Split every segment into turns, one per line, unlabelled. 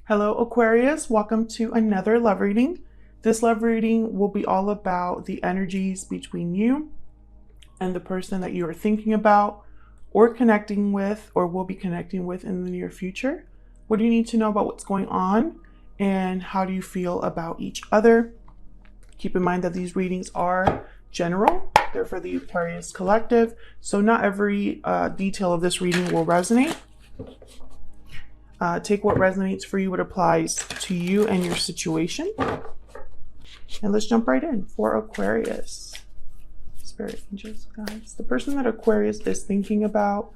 Hello Aquarius, welcome to another love reading. This love reading will be all about the energies between you and the person that you are thinking about or connecting with or will be connecting with in the near future. What do you need to know about what's going on and how do you feel about each other? Keep in mind that these readings are general. They're for the Aquarius collective, so not every detail of this reading will resonate. Take what resonates for you, what applies to you and your situation. And let's jump right in for Aquarius. Spirit angels, guys. The person that Aquarius is thinking about,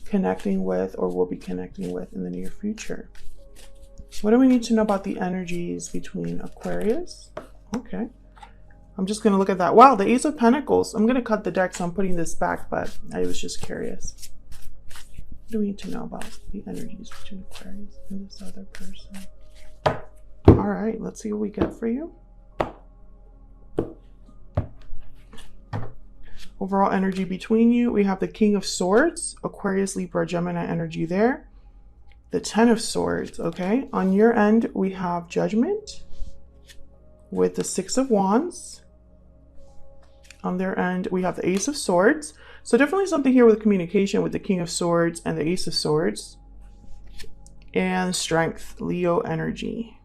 connecting with, or will be connecting with in the near future. What do we need to know about the energies between Aquarius? Okay. I'm just going to look at that. Wow, the Ace of Pentacles. I'm going to cut the deck, so I'm putting this back, but I was just curious. What do we need to know about the energies between Aquarius and this other person? All right, let's see what we get for you. Overall energy between you, we have the King of Swords, Aquarius, Libra, Gemini energy there. The Ten of Swords, okay? On your end, we have Judgment with the Six of Wands. On their end, we have the Ace of Swords. So definitely something here with communication with the King of Swords and the Ace of Swords. And Strength, Leo energy.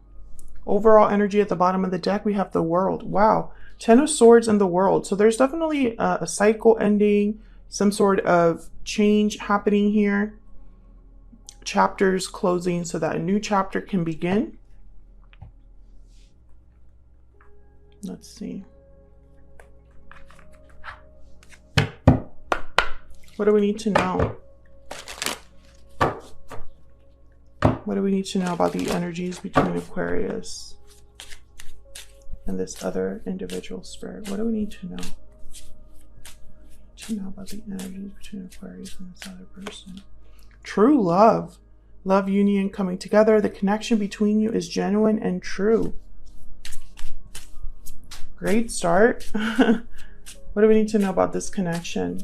Overall energy at the bottom of the deck, we have the World. Wow. Ten of Swords and the World. So there's definitely a cycle ending, some sort of change happening here. Chapters closing so that a new chapter can begin. Let's see. What do we need to know? What do we need to know about the energies between Aquarius and this other individual spirit? What do we need to know? About the energies between Aquarius and this other person. True love. Love union coming together. The connection between you is genuine and true. Great start. What do we need to know about this connection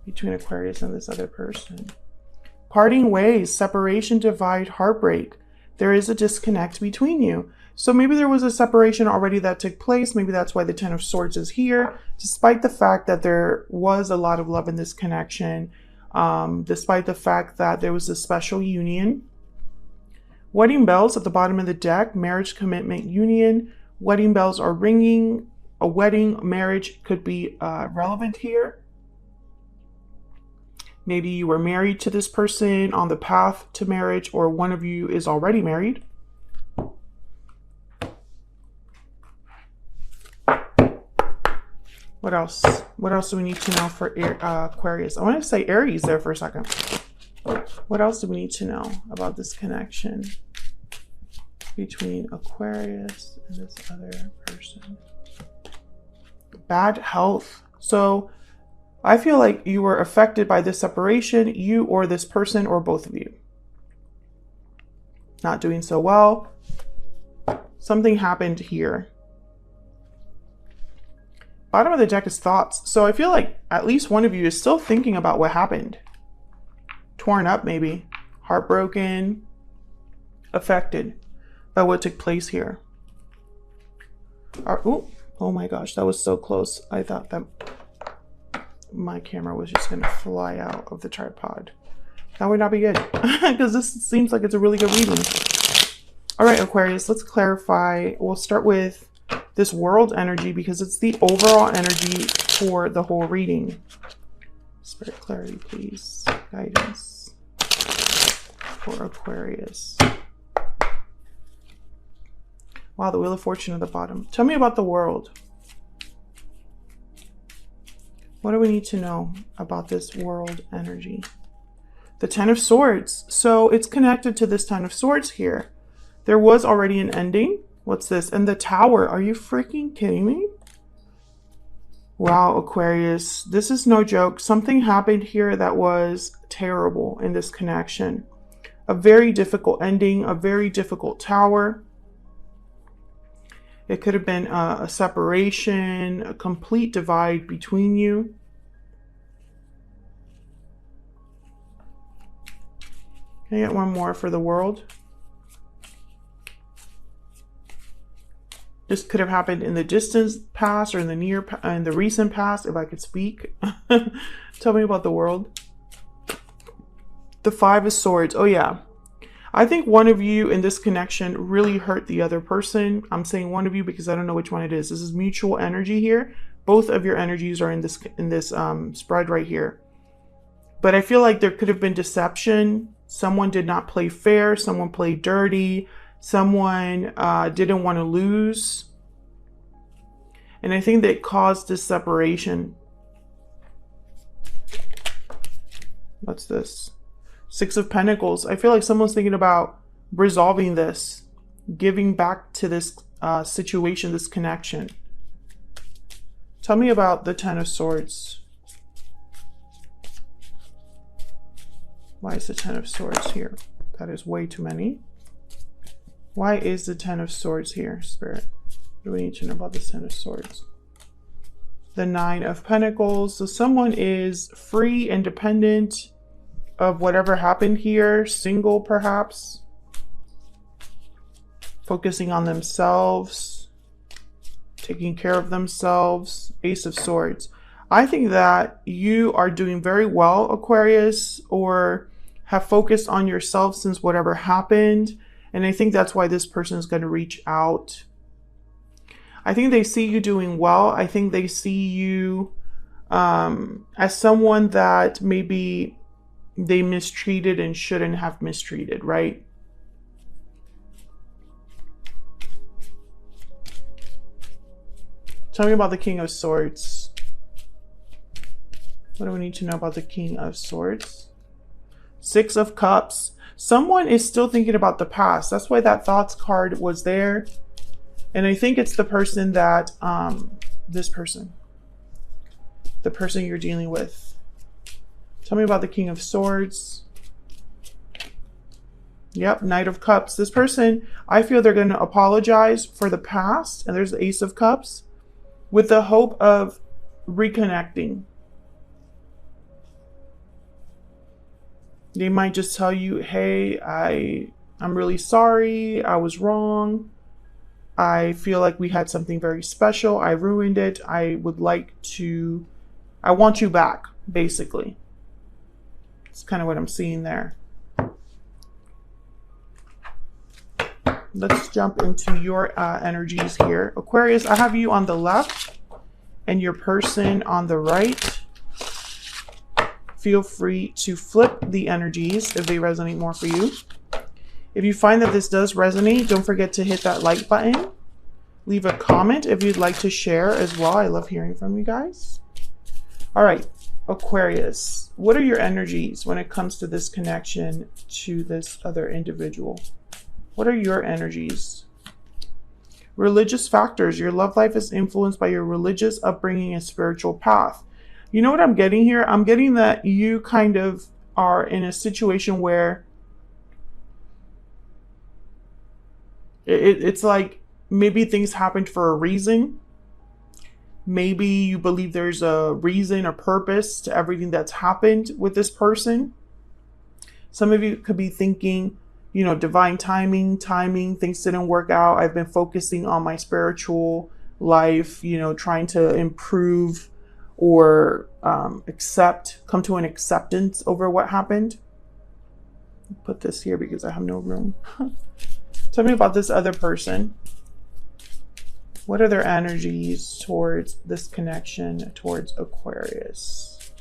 between Aquarius and this other person? Parting ways, separation, divide, heartbreak. There is a disconnect between you. So maybe there was a separation already that took place. Maybe that's why the Ten of Swords is here, despite the fact that there was a lot of love in this connection, despite the fact that there was a special union. Wedding bells at the bottom of the deck, marriage, commitment, union. Wedding bells are ringing. A wedding, marriage could be relevant here. Maybe you were married to this person on the path to marriage, or one of you is already married. What else? What else do we need to know for Aquarius? I want to say Aries there for a second. What else do we need to know about this connection between Aquarius and this other person? Bad health. So I feel like you were affected by this separation, you or this person or both of you. Not doing so well. Something happened here. Bottom of the deck is thoughts. So I feel like at least one of you is still thinking about what happened. Torn up maybe. Heartbroken. Affected by what took place here. Oh my gosh, that was so close. I thought that my camera was just going to fly out of the tripod. That would not be good because this seems like it's a really good reading. All right, Aquarius, let's clarify. We'll start with this World energy because it's the overall energy for the whole reading. Spirit clarity, please. Guidance for Aquarius. Wow, the Wheel of Fortune at the bottom. Tell me about the World. What do we need to know about this World energy? The Ten of Swords. So it's connected to this Ten of Swords here. There was already an ending. What's this? And the Tower. Are you freaking kidding me? Wow, Aquarius. This is no joke. Something happened here that was terrible in this connection. A very difficult ending. A very difficult Tower. It could have been a separation, a complete divide between you. Can I get one more for the World? This could have happened in the distant past or in the recent past, if I could speak. Tell me about the world. The Five of Swords. Oh yeah. I think one of you in this connection really hurt the other person. I'm saying one of you because I don't know which one it is. This is mutual energy here. Both of your energies are in this spread right here. But I feel like there could have been deception. Someone did not play fair. Someone played dirty. Someone didn't want to lose. And I think that caused this separation. What's this? Six of Pentacles. I feel like someone's thinking about resolving this, giving back to this situation, this connection. Tell me about the Ten of Swords. Why is the Ten of Swords here? That is way too many. Why is the Ten of Swords here, Spirit? What do we need to know about the Ten of Swords? The Nine of Pentacles. So someone is free, independent of whatever happened here, single perhaps, focusing on themselves, taking care of themselves. Ace of Swords. I think that you are doing very well, Aquarius, or have focused on yourself since whatever happened. And I think that's why this person is going to reach out. I think they see you doing well. I think they see you as someone that maybe they mistreated and shouldn't have mistreated, right? Tell me about the King of Swords. What do we need to know about the King of Swords? Six of Cups. Someone is still thinking about the past. That's why that thoughts card was there. And I think it's the person that, the person you're dealing with. Tell me about the King of Swords. Yep, Knight of Cups. This person, I feel they're going to apologize for the past. And there's the Ace of Cups with the hope of reconnecting. They might just tell you, hey, I'm really sorry. I was wrong. I feel like we had something very special. I ruined it. I want you back, basically. It's kind of what I'm seeing there. Let's jump into your energies here. Aquarius, I have you on the left and your person on the right. Feel free to flip the energies if they resonate more for you. If you find that this does resonate, don't forget to hit that like button. Leave a comment if you'd like to share as well. I love hearing from you guys. All right, Aquarius, what are your energies when it comes to this connection to this other individual? What are your energies? Religious factors. Your love life is influenced by your religious upbringing and spiritual path. You know what I'm getting here? I'm getting that you kind of are in a situation where it's like maybe things happened for a reason. Maybe you believe there's a reason or purpose to everything that's happened with this person. Some of you could be thinking, you know, divine timing, things didn't work out. I've been focusing on my spiritual life, you know, trying to improve or come to an acceptance over what happened. Put this here because I have no room. Tell me about this other person. What are their energies towards this connection towards Aquarius?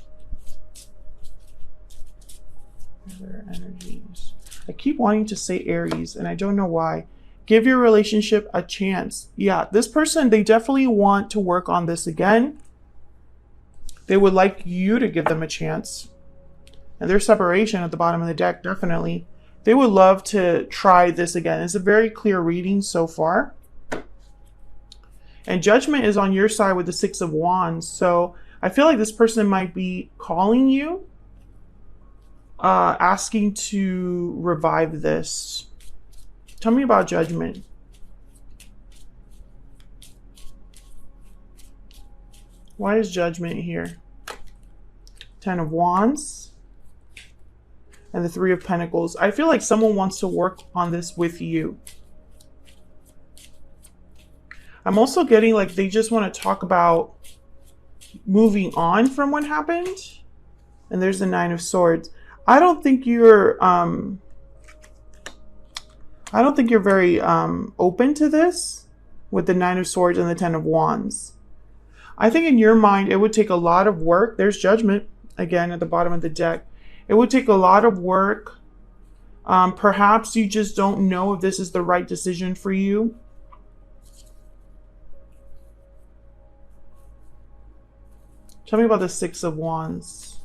What are their energies? I keep wanting to say Aries and I don't know why. Give your relationship a chance. Yeah, this person, they definitely want to work on this again. They would like you to give them a chance. And their separation at the bottom of the deck, definitely. They would love to try this again. It's a very clear reading so far. And Judgment is on your side with the Six of Wands. So I feel like this person might be calling you, asking to revive this. Tell me about Judgment. Why is Judgment here? Ten of Wands and the Three of Pentacles. I feel like someone wants to work on this with you. I'm also getting like they just want to talk about moving on from what happened. And there's the Nine of Swords. I don't think you're very open to this with the Nine of Swords and the Ten of Wands. I think in your mind, it would take a lot of work. There's Judgment again at the bottom of the deck. It would take a lot of work. Perhaps you just don't know if this is the right decision for you. Tell me about the Six of Wands.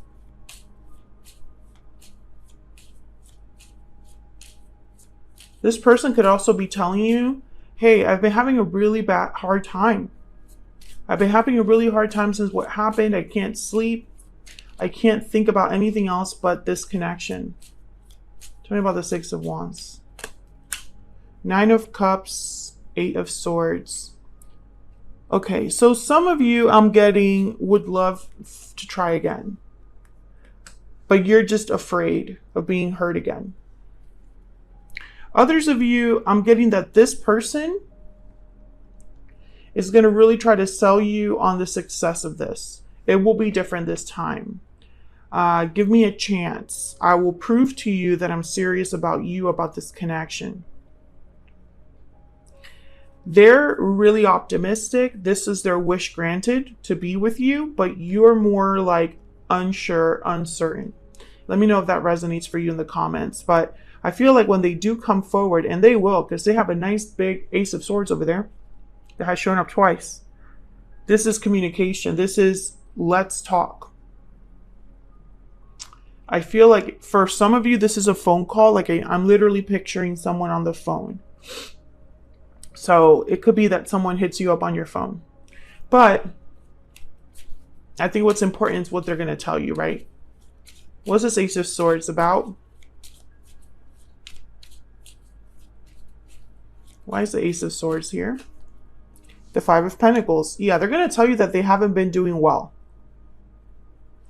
This person could also be telling you, hey, I've been having a really hard time. I've been having a really hard time since what happened. I can't sleep. I can't think about anything else but this connection. Tell me about the Six of Wands. Nine of Cups, Eight of Swords. Okay, so some of you I'm getting would love to try again. But you're just afraid of being hurt again. Others of you, I'm getting that this person is going to really try to sell you on the success of this. It will be different this time. Give me a chance. I will prove to you that I'm serious about you, about this connection. They're really optimistic. This is their wish granted to be with you, but you're more like unsure, uncertain. Let me know if that resonates for you in the comments. But I feel like when they do come forward, and they will, because they have a nice big Ace of Swords over there that has shown up twice. This is communication. This is let's talk. I feel like for some of you, this is a phone call. Like I'm literally picturing someone on the phone. So it could be that someone hits you up on your phone. But I think what's important is what they're going to tell you, right? What's this Ace of Swords about? Why is the Ace of Swords here? The Five of Pentacles. Yeah, they're going to tell you that they haven't been doing well.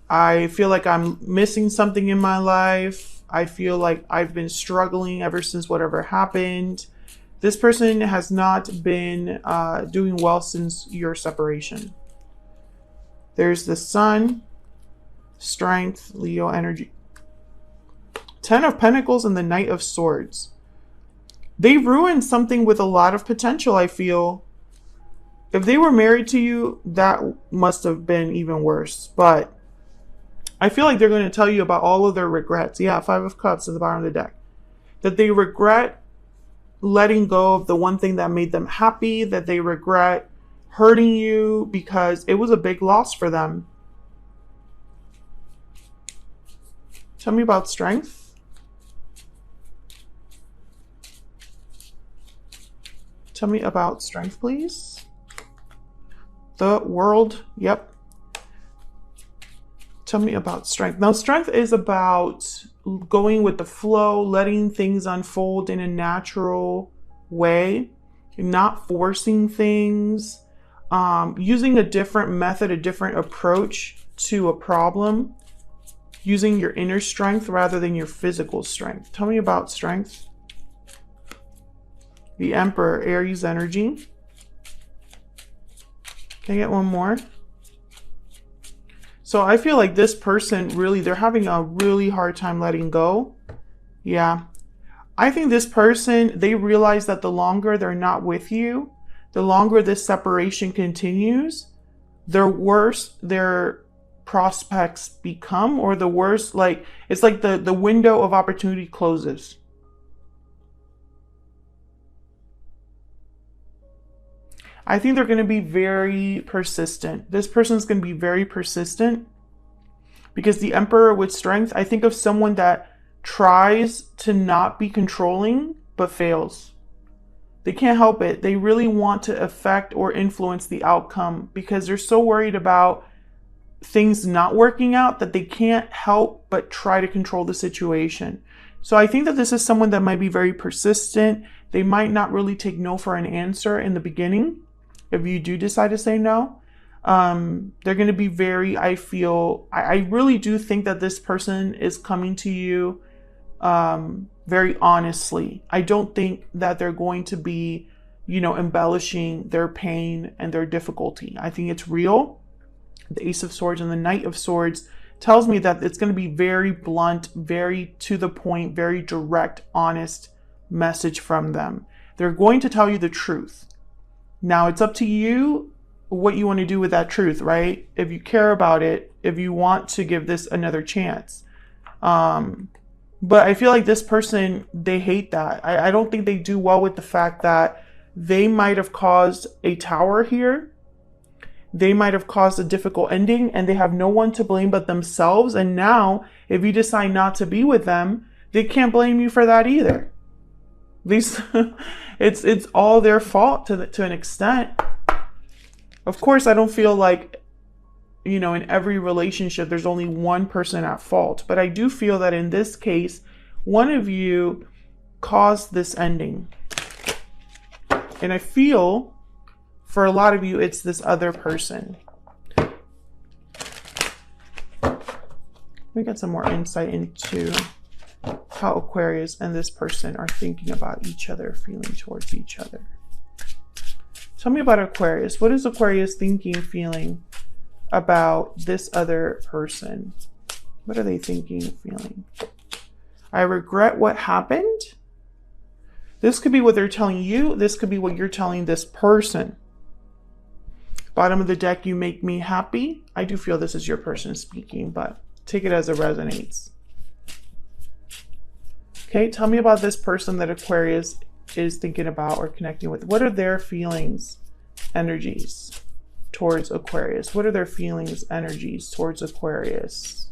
I feel like I'm missing something in my life. I feel like I've been struggling ever since whatever happened. This person has not been doing well since your separation. There's the Sun, Strength, Leo energy. Ten of Pentacles and the Knight of Swords. They ruined something with a lot of potential, I feel. If they were married to you, that must have been even worse. But I feel like they're going to tell you about all of their regrets. Yeah, Five of Cups at the bottom of the deck. That they regret letting go of the one thing that made them happy. That they regret hurting you because it was a big loss for them. Tell me about Strength. Tell me about Strength, please. The World. Yep. Tell me about Strength. Now, Strength is about going with the flow, letting things unfold in a natural way, not forcing things, using a different method, a different approach to a problem, using your inner strength rather than your physical strength. Tell me about Strength. The Emperor, Aries energy. Can I get one more? So I feel like this person really, they're having a really hard time letting go. Yeah. I think this person, they realize that the longer they're not with you, the longer this separation continues, the worse their prospects become, or the worse, like, it's like the window of opportunity closes. I think they're going to be very persistent. This person's going to be very persistent because the Emperor with Strength, I think of someone that tries to not be controlling but fails. They can't help it. They really want to affect or influence the outcome because they're so worried about things not working out that they can't help but try to control the situation. So I think that this is someone that might be very persistent. They might not really take no for an answer in the beginning. If you do decide to say no, they're going to be very, I really do think that this person is coming to you very honestly. I don't think that they're going to be you know, embellishing their pain and their difficulty. I think it's real. The Ace of Swords and the Knight of Swords tells me that it's going to be very blunt, very to the point, very direct, honest message from them. They're going to tell you the truth. Now, it's up to you what you want to do with that truth, right? If you care about it, if you want to give this another chance. But I feel like this person, they hate that. I don't think they do well with the fact that they might have caused a tower here. They might have caused a difficult ending and they have no one to blame but themselves. And now, if you decide not to be with them, they can't blame you for that either. At least it's all their fault to an extent. Of course, I don't feel like, you know, in every relationship, there's only one person at fault. But I do feel that in this case, one of you caused this ending. And I feel for a lot of you, it's this other person. Let me get some more insight into how Aquarius and this person are thinking about each other, feeling towards each other. Tell me about Aquarius. What is Aquarius thinking, feeling about this other person? What are they thinking, feeling? I regret what happened. This could be what they're telling you. This could be what you're telling this person. Bottom of the deck, you make me happy. I do feel this is your person speaking, but take it as it resonates. Okay, tell me about this person that Aquarius is thinking about or connecting with. What are their feelings, energies towards Aquarius? What are their feelings, energies towards Aquarius?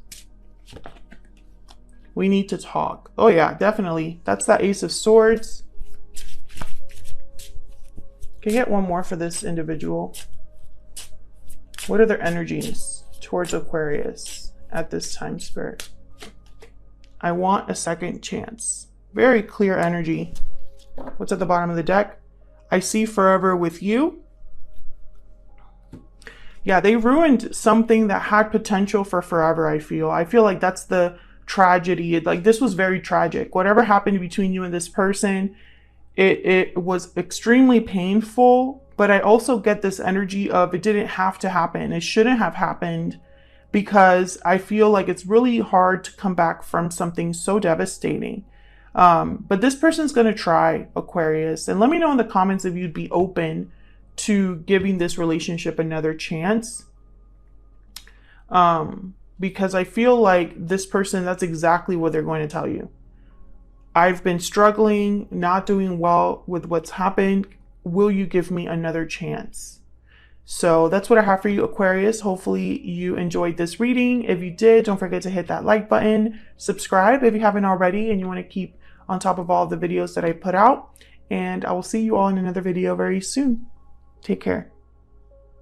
We need to talk. Oh yeah, definitely. That's that Ace of Swords. Can you get one more for this individual? What are their energies towards Aquarius at this time, Spirit? I want a second chance. Very clear energy. What's at the bottom of the deck? I see forever with you. Yeah, they ruined something that had potential for forever, I feel. I feel like that's the tragedy. Like, this was very tragic. Whatever happened between you and this person, it was extremely painful. But I also get this energy of it didn't have to happen. It shouldn't have happened, because I feel like it's really hard to come back from something so devastating. But this person's going to try, Aquarius. And let me know in the comments if you'd be open to giving this relationship another chance. Because I feel like this person, that's exactly what they're going to tell you. I've been struggling, not doing well with what's happened. Will you give me another chance? So that's what I have for you, Aquarius. Hopefully you enjoyed this reading. If you did, don't forget to hit that like button, subscribe if you haven't already and you want to keep on top of all the videos that I put out. And I will see you all in another video very soon. Take care.